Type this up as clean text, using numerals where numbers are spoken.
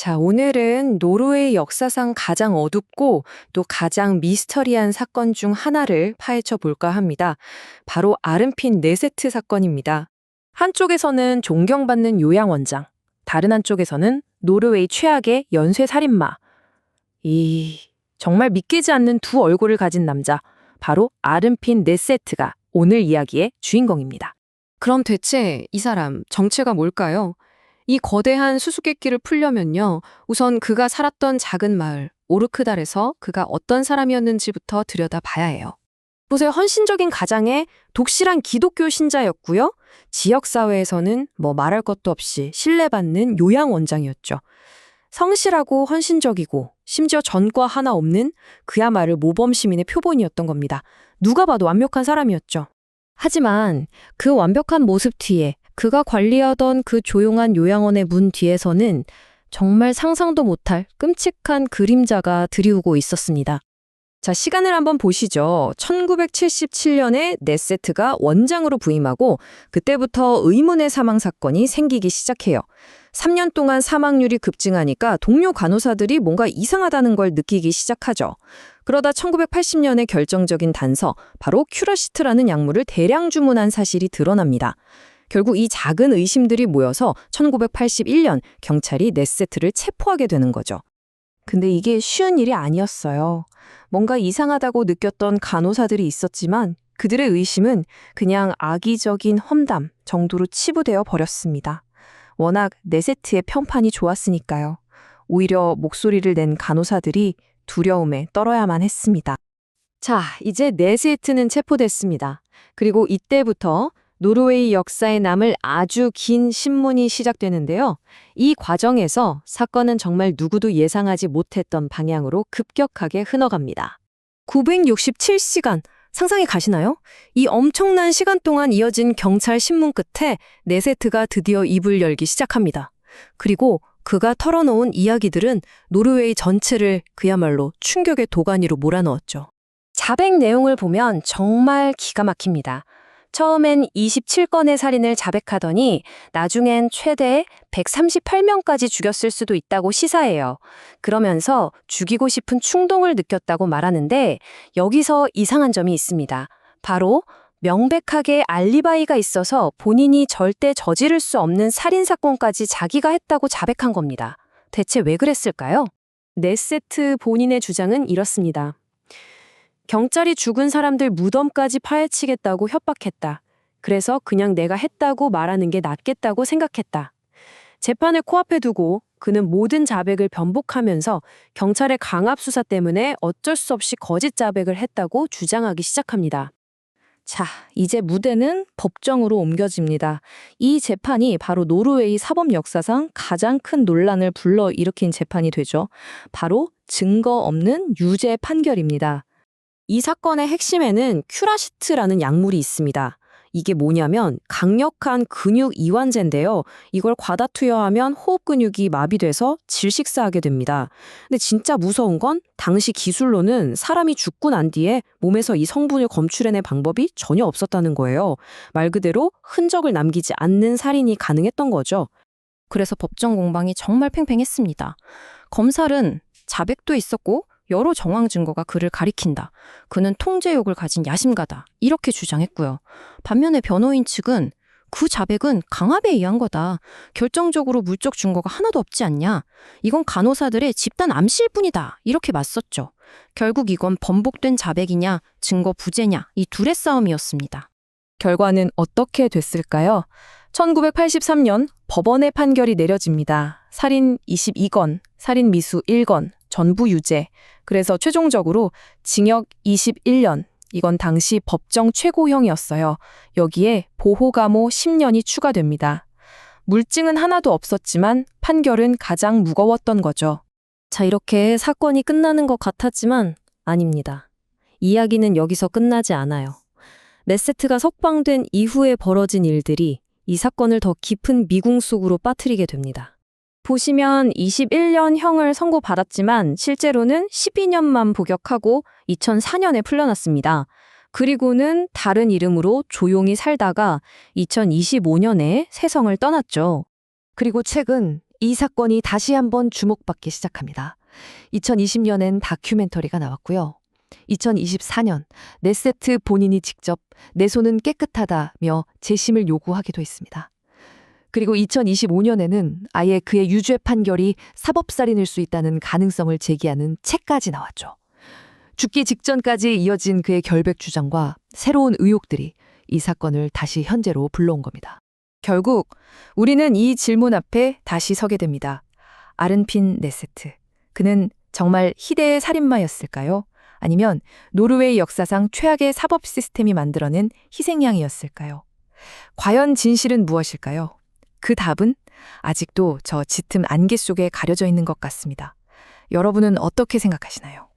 자, 오늘은 노르웨이 역사상 가장 어둡고 또 가장 미스터리한 사건 중 하나를 파헤쳐 볼까 합니다. 바로 아름핀 네세트 사건입니다. 한쪽에서는 존경받는 요양원장, 다른 한쪽에서는 노르웨이 최악의 연쇄살인마. 정말 믿기지 않는 두 얼굴을 가진 남자, 바로 아름핀 네세트가 오늘 이야기의 주인공입니다. 그럼 대체 이 사람 정체가 뭘까요? 이 거대한 수수께끼를 풀려면요, 우선 그가 살았던 작은 마을 오르크달에서 그가 어떤 사람이었는지부터 들여다봐야 해요. 보세요, 헌신적인 가장의 독실한 기독교 신자였고요. 지역사회에서는 말할 것도 없이 신뢰받는 요양원장이었죠. 성실하고 헌신적이고 심지어 전과 하나 없는 그야말로 모범시민의 표본이었던 겁니다. 누가 봐도 완벽한 사람이었죠. 하지만 그 완벽한 모습 뒤에 그가 관리하던 그 조용한 요양원의 문 뒤에서는 정말 상상도 못할 끔찍한 그림자가 드리우고 있었습니다. 자, 시간을 한번 보시죠. 1977년에 네세트가 원장으로 부임하고 그때부터 의문의 사망 사건이 생기기 시작해요. 3년 동안 사망률이 급증하니까 동료 간호사들이 뭔가 이상하다는 걸 느끼기 시작하죠. 그러다 1980년에 결정적인 단서, 바로 큐러시트라는 약물을 대량 주문한 사실이 드러납니다. 결국 이 작은 의심들이 모여서 1981년 경찰이 네세트를 체포하게 되는 거죠. 근데 이게 쉬운 일이 아니었어요. 뭔가 이상하다고 느꼈던 간호사들이 있었지만 그들의 의심은 그냥 악의적인 험담 정도로 치부되어 버렸습니다. 워낙 네세트의 평판이 좋았으니까요. 오히려 목소리를 낸 간호사들이 두려움에 떨어야만 했습니다. 자, 이제 네세트는 체포됐습니다. 그리고 이때부터 노르웨이 역사에 남을 아주 긴 신문이 시작되는데요. 이 과정에서 사건은 정말 누구도 예상하지 못했던 방향으로 급격하게 흘러갑니다. 967시간, 상상이 가시나요? 이 엄청난 시간 동안 이어진 경찰 신문 끝에 네세트가 드디어 입을 열기 시작합니다. 그리고 그가 털어놓은 이야기들은 노르웨이 전체를 그야말로 충격의 도가니로 몰아넣었죠. 자백 내용을 보면 정말 기가 막힙니다. 처음엔 27건의 살인을 자백하더니 나중엔 최대 138명까지 죽였을 수도 있다고 시사해요. 그러면서 죽이고 싶은 충동을 느꼈다고 말하는데 여기서 이상한 점이 있습니다. 바로 명백하게 알리바이가 있어서 본인이 절대 저지를 수 없는 살인사건까지 자기가 했다고 자백한 겁니다. 대체 왜 그랬을까요? 네세트 본인의 주장은 이렇습니다. 경찰이 죽은 사람들 무덤까지 파헤치겠다고 협박했다. 그래서 그냥 내가 했다고 말하는 게 낫겠다고 생각했다. 재판을 코앞에 두고 그는 모든 자백을 변복하면서 경찰의 강압 수사 때문에 어쩔 수 없이 거짓 자백을 했다고 주장하기 시작합니다. 자, 이제 무대는 법정으로 옮겨집니다. 이 재판이 바로 노르웨이 사법 역사상 가장 큰 논란을 불러일으킨 재판이 되죠. 바로 증거 없는 유죄 판결입니다. 이 사건의 핵심에는 큐라시트라는 약물이 있습니다. 이게 뭐냐면 강력한 근육 이완제인데요. 이걸 과다 투여하면 호흡 근육이 마비돼서 질식사하게 됩니다. 근데 진짜 무서운 건 당시 기술로는 사람이 죽고 난 뒤에 몸에서 이 성분을 검출해낼 방법이 전혀 없었다는 거예요. 말 그대로 흔적을 남기지 않는 살인이 가능했던 거죠. 그래서 법정 공방이 정말 팽팽했습니다. 검찰은 자백도 있었고 여러 정황 증거가 그를 가리킨다. 그는 통제욕을 가진 야심가다. 이렇게 주장했고요. 반면에 변호인 측은 그 자백은 강압에 의한 거다. 결정적으로 물적 증거가 하나도 없지 않냐. 이건 간호사들의 집단 암시일 뿐이다. 이렇게 맞섰죠. 결국 이건 번복된 자백이냐, 증거 부재냐, 이 둘의 싸움이었습니다. 결과는 어떻게 됐을까요? 1983년 법원의 판결이 내려집니다. 살인 22건, 살인 미수 1건, 전부 유죄. 그래서 최종적으로 징역 21년, 이건 당시 법정 최고형이었어요. 여기에 보호감호 10년이 추가됩니다. 물증은 하나도 없었지만 판결은 가장 무거웠던 거죠. 자, 이렇게 사건이 끝나는 것 같았지만 아닙니다. 이야기는 여기서 끝나지 않아요. 네세트가 석방된 이후에 벌어진 일들이 이 사건을 더 깊은 미궁 속으로 빠뜨리게 됩니다. 보시면 21년 형을 선고받았지만 실제로는 12년만 복역하고 2004년에 풀려났습니다. 그리고는 다른 이름으로 조용히 살다가 2025년에 세상을 떠났죠. 그리고 최근 이 사건이 다시 한번 주목받기 시작합니다. 2020년엔 다큐멘터리가 나왔고요. 2024년 네세트 본인이 직접 내 손은 깨끗하다며 재심을 요구하기도 했습니다. 그리고 2025년에는 아예 그의 유죄 판결이 사법살인일 수 있다는 가능성을 제기하는 책까지 나왔죠. 죽기 직전까지 이어진 그의 결백 주장과 새로운 의혹들이 이 사건을 다시 현재로 불러온 겁니다. 결국 우리는 이 질문 앞에 다시 서게 됩니다. 아른핀 네세트. 그는 정말 희대의 살인마였을까요? 아니면 노르웨이 역사상 최악의 사법 시스템이 만들어낸 희생양이었을까요? 과연 진실은 무엇일까요? 그 답은 아직도 저 짙은 안개 속에 가려져 있는 것 같습니다. 여러분은 어떻게 생각하시나요?